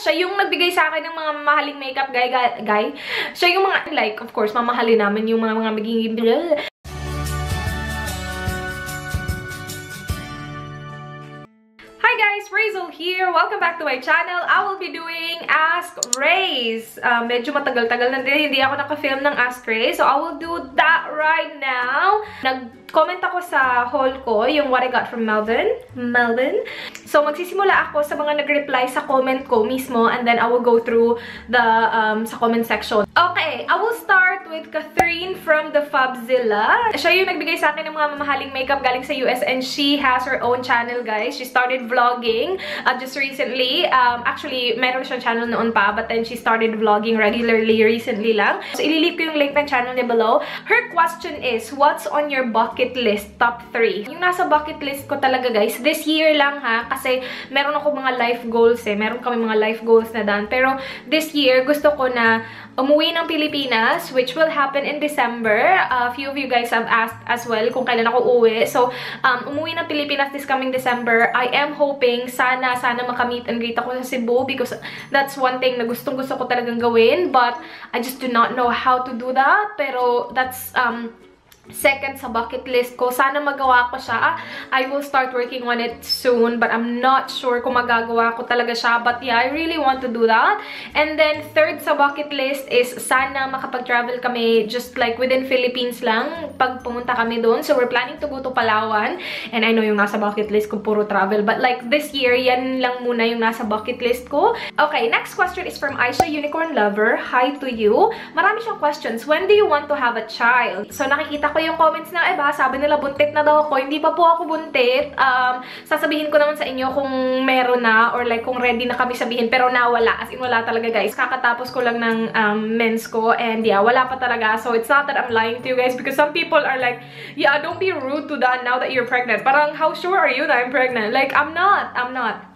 Siya yung nagbigay sa akin ng mga mamahaling makeup guy. Siya yung mga, like, of course, mamahalin namin yung mga magiging... Hi guys, Razel here. Welcome back to my channel. I will be doing Ask Raze. Medyo matagal-tagal na din, hindi ako naka-film ng Ask Raze. So I will do that right now. Nag-comment ako sa haul ko, yung what I got from Melvin. So magsisimula ako sa mga nag-reply sa comment ko mismo, and then I will go through the sa comment section. Okay, I will start with Catherine from the Fabzilla. Siya yung nagbigay sa akin ng mga mamahaling makeup galing sa US, and she has her own channel, guys. She started vlogging just recently. Actually, meron siyang channel noon pa, but then she started vlogging regularly recently lang. So ililip ko yung link ng channel niya below. Her question is, what's on your bucket list top 3? Yung nasa bucket list ko talaga, guys, this year lang ha, kasi meron ako mga life goals eh. Meron kami mga life goals na done. Pero this year, gusto ko na umuwi ng Pilipinas, which will happen in December. A few of you guys have asked as well kung kailan ako uuwi. So, umuwi ng Pilipinas this coming December. I am hoping, sana makamit and greet ako sa Cebu, because that's one thing na gustong-gusto ko talagang gawin. But, I just do not know how to do that. Pero, that's second sa bucket list ko. Sana magawa ko siya. I will start working on it soon, but I'm not sure kung magagawa ko talaga siya. But yeah, I really want to do that. And then third sa bucket list is sana makapag-travel kami just like within Philippines lang pag pumunta kami doon. So we're planning to go to Palawan. And I know yung nasa bucket list ko puro travel, but like this year, yan lang muna yung nasa bucket list ko. Okay, next question is from Aisha Unicorn Lover. Hi to you. Marami siyang questions. When do you want to have a child? So nakikita ko yung comments ng iba, sabi nila buntit na daw ako. Hindi pa po ako buntit. Sasabihin ko naman sa inyo kung meron na, or like kung ready na kami sabihin, pero nawala. As in, wala talaga, guys. Kakatapos ko lang ng mens ko, and yeah, wala pa talaga. So it's not that I'm lying to you guys, because some people are like, yeah, don't be rude to that now that you're pregnant. Parang, how sure are you that I'm pregnant? Like, I'm not.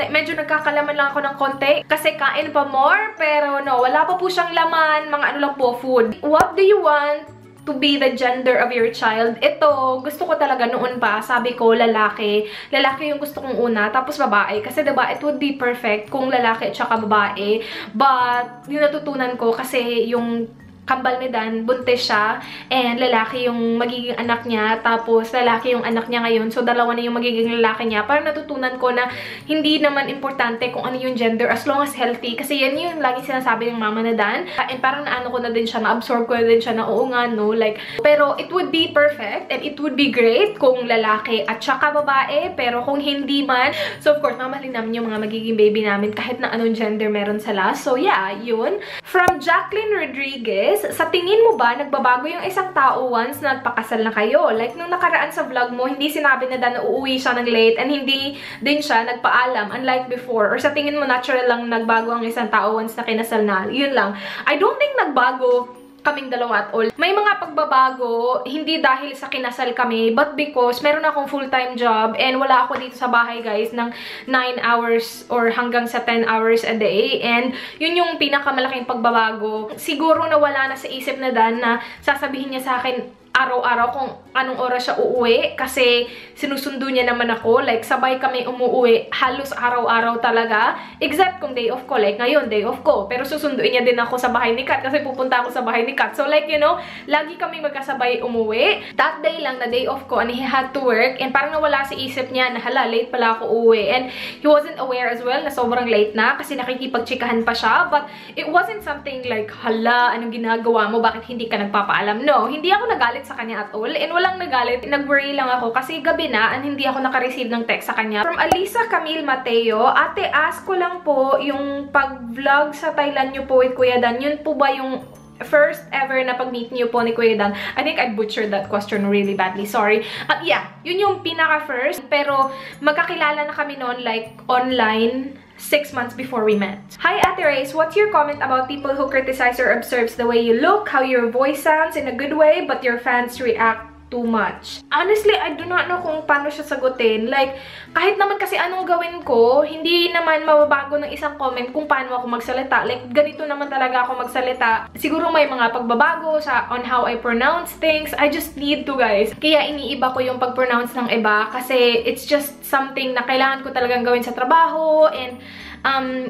Medyo nagkakalaman lang ako ng konti, kasi kain pa more, pero no, wala pa po siyang laman, mga ano lang po, food. What do you want to be the gender of your child? Ito, gusto ko talaga noon pa, sabi ko, lalaki. Lalaki yung gusto kong una, tapos babae. Kasi diba, it would be perfect kung lalaki at saka babae. But, yung natutunan ko, kasi yung kambal ni Dan, buntis siya, and lalaki yung magiging anak niya, tapos lalaki yung anak niya ngayon, so dalawa na yung magiging lalaki niya. Parang natutunan ko na hindi naman importante kung ano yung gender as long as healthy, kasi yan yung lagi sinasabi ng mama na Dan, and parang naano ko na din siya, na-absorb ko na din siya na oo nga, no, like, pero it would be perfect, and it would be great kung lalaki at saka babae, pero kung hindi man, so of course, mamahalin namin yung mga magiging baby namin, kahit na anong gender meron sila. So yeah, yun. From Jacqueline Rodriguez, sa tingin mo ba, nagbabago yung isang tao once na nagpakasal na kayo? Like, nung nakaraan sa vlog mo, hindi sinabi na Dan na uuwi siya ng late, and hindi din siya nagpaalam, unlike before. Or sa tingin mo, natural lang nagbago ang isang tao once na kinasal na? Yun lang. I don't think nagbago kaming dalawa at all. May mga pagbabago, hindi dahil sa kinasal kami, but because meron akong full-time job, and wala ako dito sa bahay, guys, ng 9 hours or hanggang sa 10 hours a day. And yun yung pinakamalaking pagbabago. Siguro na wala na sa isip na Dan na sasabihin niya sa akin araw-araw kung anong oras siya uuwi, kasi sinusundo niya naman ako. Like, sabay kami umuwi halos araw-araw talaga, except kung day off ko. Like, ngayon, day off ko. Pero susunduin niya din ako sa bahay ni Kat, kasi pupunta ako sa bahay ni Kat. So, like, you know, lagi kami magkasabay umuwi. That day lang na day off ko, and he had to work, and parang nawala sa isip niya na, hala, late pala ako uuwi. And he wasn't aware as well na sobrang late na, kasi nakikipagtsikahan pa siya. But it wasn't something like, hala, anong ginagawa mo? Bakit hindi ka nagpapaalam? No, hindi ako nagalit sa kanya at all, and walang nagalit. Nag-worry lang ako kasi gabi na, and hindi ako naka-receive ng text sa kanya. From Alisa Camille Mateo, ate, ask ko lang po, yung pag-vlog sa Thailand nyo po with Kuya Dan, yun po ba yung first ever na pag-meet niyo po ni Kuya Dan? I think I butchered that question really badly. Sorry. Yeah, yun yung pinaka-first. Pero magkakilala na kami noon, like, online 6 months before we met. Hi, Ate Race. What's your comment about people who criticize or observes the way you look, how your voice sounds in a good way, but your fans react too much? Honestly, I do not know kung paano siya sagutin. Like, kahit naman kasi anong gawin ko, hindi naman mababago ng isang comment kung paano ako magsalita. Like, ganito naman talaga ako magsalita. Siguro may mga pagbabago sa on how I pronounce things. I just need to, guys. Kaya iniiba ko yung pag-pronounce ng iba, kasi it's just something na kailangan ko talagang gawin sa trabaho, and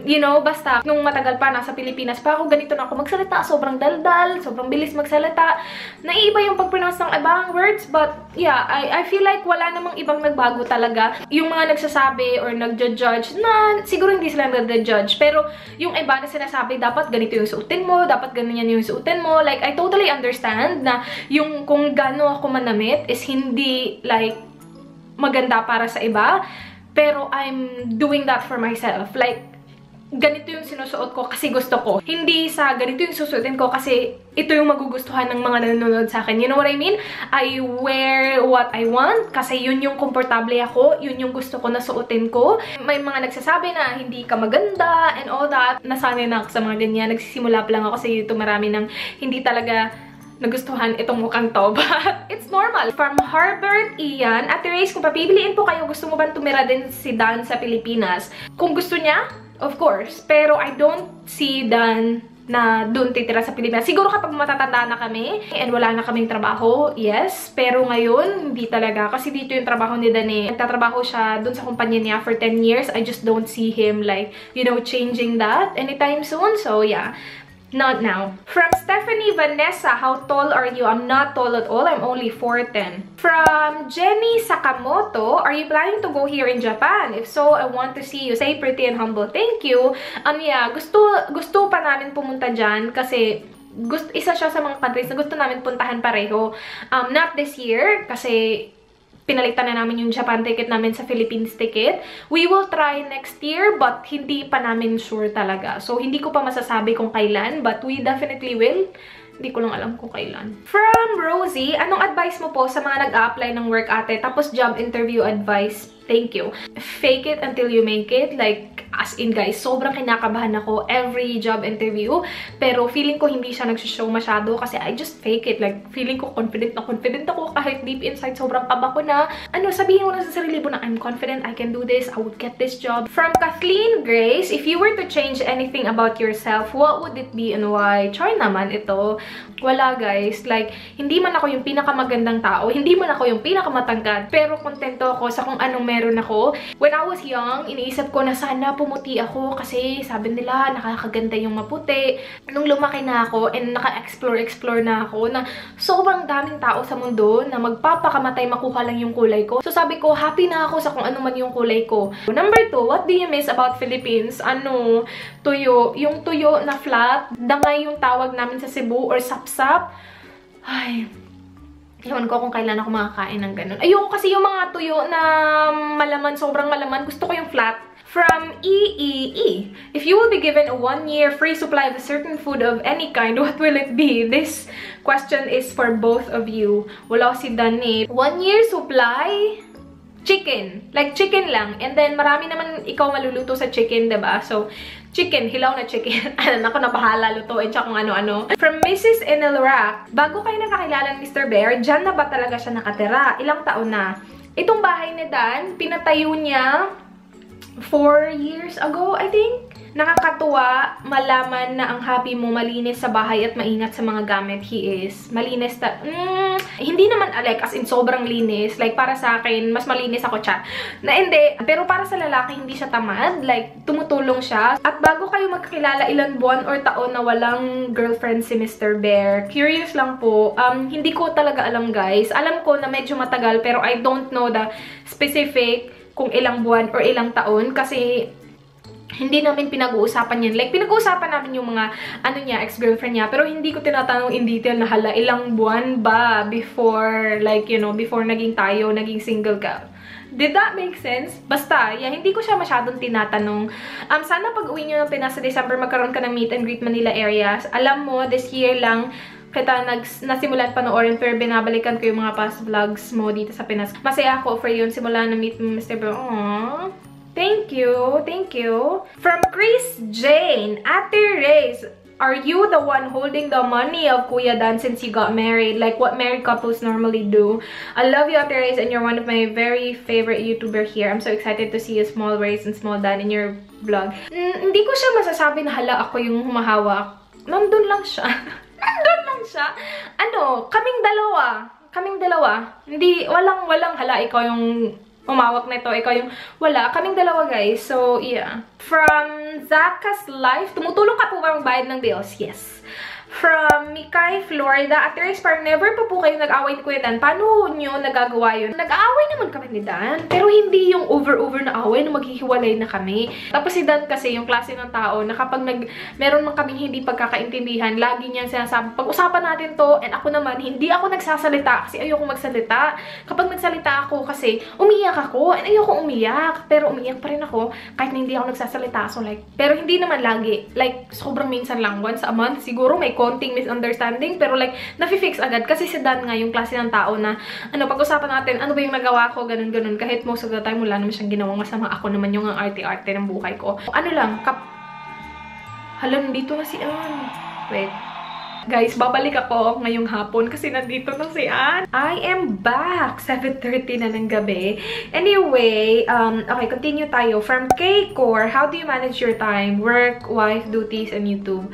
You know, basta, nung matagal pa, nasa Pilipinas pa ako, ganito na ako magsalita, sobrang daldal, sobrang bilis magsalita. Naiiba yung pag-pronounce ng ibang words, but yeah, I feel like wala namang ibang nagbago talaga. Yung mga nagsasabi or nagja-judge, na siguro hindi sila nagja-judge, pero yung iba na sinasabi, dapat ganito yung suotin mo, dapat ganyan yung suotin mo. Like, I totally understand na yung kung gaano ako manamit is hindi, like, maganda para sa iba. Pero I'm doing that for myself. Like, ganito yung sinusuot ko kasi gusto ko. Hindi sa ganito yung susuotin ko kasi ito yung magugustuhan ng mga nanonood sa akin. You know what I mean? I wear what I want kasi yun yung komportable ako. Yun yung gusto ko na suotin ko. May mga nagsasabi na hindi ka maganda and all that. Nasanay na ako sa mga ganyan. Nagsisimula pa lang ako kasi dito marami ng hindi talaga nagustuhan itong mukhang to, but it's normal. From Herbert Ian, Ate Reyes, kung papipiliin po kayo, gusto mo ba tumira din si Dan sa Pilipinas? Kung gusto niya, of course. Pero I don't see Dan na doon titira sa Pilipinas. Siguro kapag matatanda na kami and wala na kaming trabaho, yes. Pero ngayon, hindi talaga. Kasi dito yung trabaho ni Dan eh. Nagtatrabaho siya doon sa kumpanya niya for 10 years. I just don't see him like, you know, changing that anytime soon. So yeah. Not now. From Stephanie Vanessa, how tall are you? I'm not tall at all. I'm only 4'10". From Jenny Sakamoto, are you planning to go here in Japan? If so, I want to see you. Stay pretty and humble. Thank you. Yeah, gusto pa namin pumunta dyan kasi isa siya sa mga countries na gusto namin puntahan pareho. Not this year kasi pinalitan na namin yung Japan ticket namin sa Philippines ticket. We will try next year, but hindi pa namin sure talaga. So, hindi ko pa masasabi kung kailan, but we definitely will. Hindi ko lang alam kung kailan. From Rosie, anong advice mo po sa mga nag-a-apply ng work ate? Tapos job interview advice. Thank you. Fake it until you make it. Like, as in guys, sobrang kinakabahan ako every job interview. Pero feeling ko hindi siya nagsishow masyado kasi I just fake it. Like, feeling ko confident na confident ako kahit deep inside sobrang kaba ko na. Sabihin mo na sa sarili mo na I'm confident, I can do this, I would get this job. From Kathleen Grace, if you were to change anything about yourself, what would it be and why? Char naman ito. Wala guys. Like, hindi man ako yung pinakamagandang tao, hindi man ako yung pinakamatangkad, pero kontento ako sa kung anong meron ako. When I was young, iniisip ko na sana pumuti ako kasi sabi nila nakakaganda yung maputi. Nung lumaki na ako and naka-explore na ako na sobrang daming tao sa mundo na magpapakamatay makuha lang yung kulay ko. So sabi ko, happy na ako sa kung ano man yung kulay ko. Number 2, what do you miss about Philippines? Tuyo. Yung tuyo na flat. Dangay yung tawag namin sa Cebu or sapsap. Ay, ewan ko kung kailan ako makakain ng ganun. Ayoko kasi yung mga tuyo na malaman, sobrang malaman. Gusto ko yung flat. From EEE, if you will be given a 1-year free supply of a certain food of any kind, what will it be? This question is for both of you. Wala si Dani. 1-year supply? Chicken. Like, chicken lang. And then, marami naman ikaw maluluto sa chicken, diba? So, chicken. Hilaw na chicken. Ako na bahala lutuin siya kung ano-ano. From Mrs. Enelrack, bago kayo nakakilala ni Mr. Bear, dyan na ba talaga siya nakatira? Ilang taon na? Itong bahay ni Dan, pinatayo niya 4 years ago, I think. Nakakatuwa malaman na ang happy mo malinis sa bahay at maingat sa mga gamit. He is malinis. Hindi naman like as in sobrang linis. Like para sa akin, mas malinis ako chat. Na hindi. Pero para sa lalaki, hindi siya tamad. Like tumutulong siya. At bago kayo magkakilala ilang buwan or taon na walang girlfriend si Mr. Bear, curious lang po. Hindi ko talaga alam guys. Alam ko na medyo matagal pero I don't know the specific kung ilang buwan or ilang taon kasi hindi namin pinag-uusapan yan. Like, pinag-uusapan namin yung mga, ex-girlfriend niya. Pero hindi ko tinatanong in detail na hala, ilang buwan ba before, like, you know, before naging single ka. Did that make sense? Basta, yeah, hindi ko siya masyadong tinatanong. Sana pag-uwi nyo ng Pinas sa December, magkaroon ka ng meet and greet Manila areas. Alam mo, this year lang, kita nasimulan panoorin pero binabalikan ko yung mga past vlogs mo dito sa Pinas. Masaya ako for yun. Simula na meet mo, Mr. Bro. Aww. Thank you. Thank you. From Chris Jane, Ate Reyes, are you the one holding the money of Kuya Dan since you got married? Like what married couples normally do. I love you, Ate Reyes, and you're one of my very favorite YouTuber here. I'm so excited to see you, Small Reyes and Small Dan, in your vlog. Hindi ko siya masasabi na hala ako yung humahawak. Nandun lang siya. Nandun lang siya. Kaming dalawa. Hindi, walang hala ikaw yung humawak na ito. Ikaw yung wala. Kaming dalawa, guys. So, yeah. From Zaka's Life, tumutulong ka po ba magbayad ng bills? Yes. From Mikay, Florida, Ate Reyes, parang never pa po kayo nag-away ni Kuya Dan. Paano nyo nagagawa yun? Nag-aaway naman kami ni Dan, pero hindi yung over-over na away na maghihiwalay na kami. Tapos si Dan kasi yung klase ng tao na kapag meron man kaming hindi pagkakaintindihan, lagi niyang sinasabi, pag-usapan natin to, and ako naman, hindi ako nagsasalita kasi ayoko magsalita. Kapag nagsalita ako kasi, umiyak ako, and ayoko umiyak, pero umiyak pa rin ako kahit na hindi ako nagsasalita. So like, pero hindi naman lagi. Like, sobrang minsan lang, once a month, siguro may konting misunderstanding, pero like, nafi-fix agad. Kasi si Dan nga yung klase ng tao na, pag-usapan natin, ano ba yung nagawa ko, ganun-ganun. Kahit most of the time, wala naman siyang ginawang masama. Ako naman yung ang arte-arte ng buhay ko. Ano lang, hala, nandito na si Ann. Wait. Guys, babalik ako ngayong hapon kasi nandito na si Ann. I am back! 7:30 na ng gabi. Anyway, okay, continue tayo. From K-Core, how do you manage your time? Work, wife, duties, and YouTube.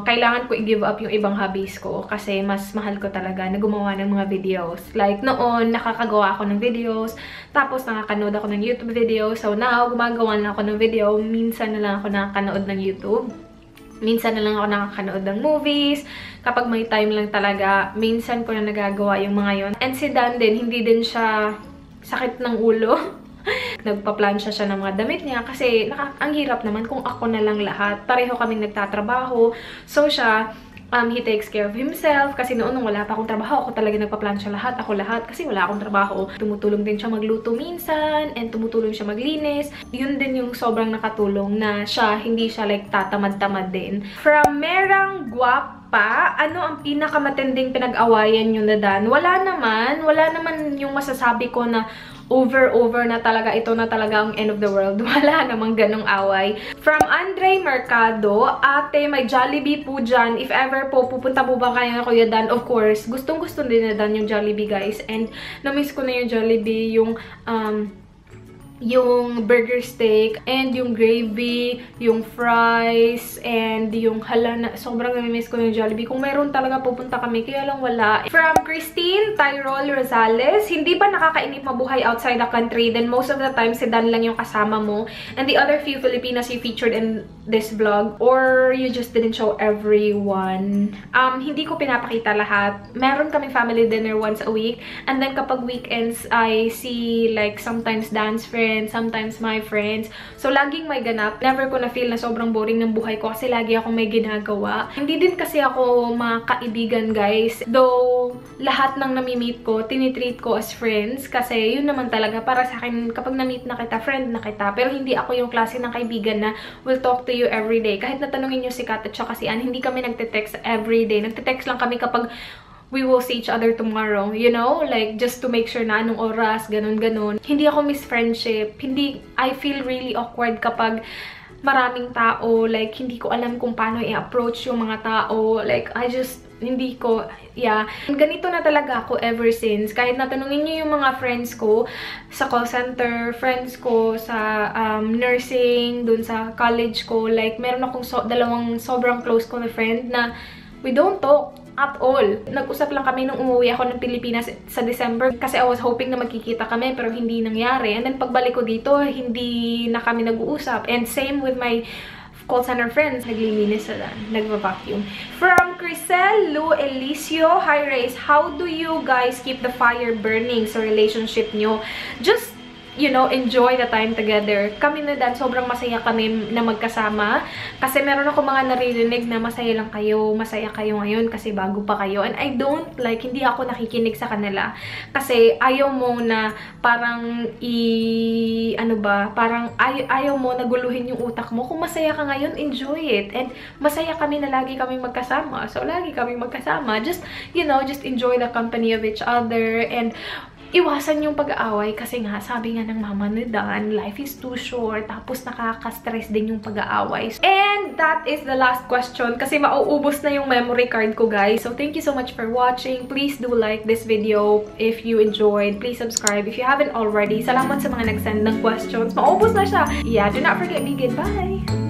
Kailangan ko i-give up yung ibang hobbies ko kasi mas mahal ko talaga na gumawa ng mga videos. Like, noon, nakakagawa ako ng videos, tapos nakakanood ako ng YouTube videos. So now, gumagawa na ako ng video. Minsan na lang ako nakakanood ng YouTube. Minsan na lang ako nakakanood ng movies. Kapag may time lang talaga, minsan ko na nagagawa yung mga yon. And si Dan din, hindi din siya sakit ng ulo. Nagpa-plansya siya ng mga damit niya kasi ang hirap naman kung ako na lang lahat. Pareho kaming nagtatrabaho. So siya, he takes care of himself kasi noon nung wala pa akong trabaho, ako talaga nagpa-plansya lahat, ako lahat kasi wala akong trabaho. Tumutulong din siya magluto minsan and tumutulong siya maglinis. Yun din yung sobrang nakatulong na siya, hindi siya like tatamad-tamad din. From Merang Guapa, ano ang pinakamatinding pinag-awayan nyo na Dan? Wala naman yung masasabi ko na over na talaga, ito na talaga ang end of the world. Wala namang ganong away. From Andre Mercado, ate, may Jollibee po dyan. If ever po, pupunta po ba kayo na Kuya Dan? Of course, gustong-gusto din na Dan yung Jollibee, guys. And na-miss ko na yung Jollibee, yung burger steak, and yung gravy, yung fries, and yung sobrang nami-miss ko yung Jollibee. Kung meron talaga, pupunta kami, kaya lang wala. From Christine Tyrol Rosales, hindi ba nakakainip mabuhay outside the country? Then most of the time, si Dan lang yung kasama mo, and the other few Filipinas you featured in this vlog, or you just didn't show everyone. Hindi ko pinapakita lahat. Meron kaming family dinner once a week, and then kapag weekends, I see like sometimes Dan's friends, sometimes my friends. So, laging may ganap. Never ko na-feel na sobrang boring ng buhay ko kasi lagi akong may ginagawa. Hindi din kasi ako makaibigan, guys. Though, lahat ng nami-meet ko, tinitreat ko as friends kasi yun naman talaga para sa akin, kapag na-meet na kita, friend na kita. Pero hindi ako yung klase ng kaibigan na will talk to you everyday. Kahit natanungin nyo si Kat at saka si Ann, hindi kami nagte-text everyday. Nagte-text lang kami kapag we will see each other tomorrow, you know? Like, just to make sure na anong oras, ganun-ganun. Hindi ako miss friendship. I feel really awkward kapag maraming tao. Like, hindi ko alam kung paano i-approach yung mga tao. Like, hindi ko, yeah. Ganito na talaga ako ever since. Kahit natanungin niyo yung mga friends ko sa call center, friends ko sa nursing, dun sa college ko, like, meron akong dalawang sobrang close ko na friend na we don't talk at all. Nag-usap lang kami nung umuwi ako ng Pilipinas sa December kasi I was hoping na magkikita kami pero hindi nangyari. And then pagbalik ko dito, hindi na kami nag-uusap. And same with my call center friends. Naglilinis sila, nagva-vacuum. From Crisel Lu Elicio, hi Reyes, how do you guys keep the fire burning sa relationship nyo? Just, you know, enjoy the time together. Kami na Dan, sobrang masaya kami na magkasama. Kasi meron ako mga naririnig na masaya lang kayo, masaya kayo ngayon kasi bago pa kayo. And I don't like, hindi ako nakikinig sa kanila. Kasi ayaw mo na parang parang ayaw mo na guluhin yung utak mo. Kung masaya ka ngayon, enjoy it. And masaya kami na lagi kami magkasama. So, lagi kami magkasama. Just, you know, just enjoy the company of each other. And iwasan yung pag-aaway kasi nga, sabi nga ng mama ni Dan, life is too short, tapos nakaka-stress din yung pag-aaway. And that is the last question kasi mauubos na yung memory card ko, guys. So, thank you so much for watching. Please do like this video if you enjoyed. Please subscribe if you haven't already. Salamat sa mga nag-send ng questions. Maubos na siya. Yeah, do not forget, be good. Bye!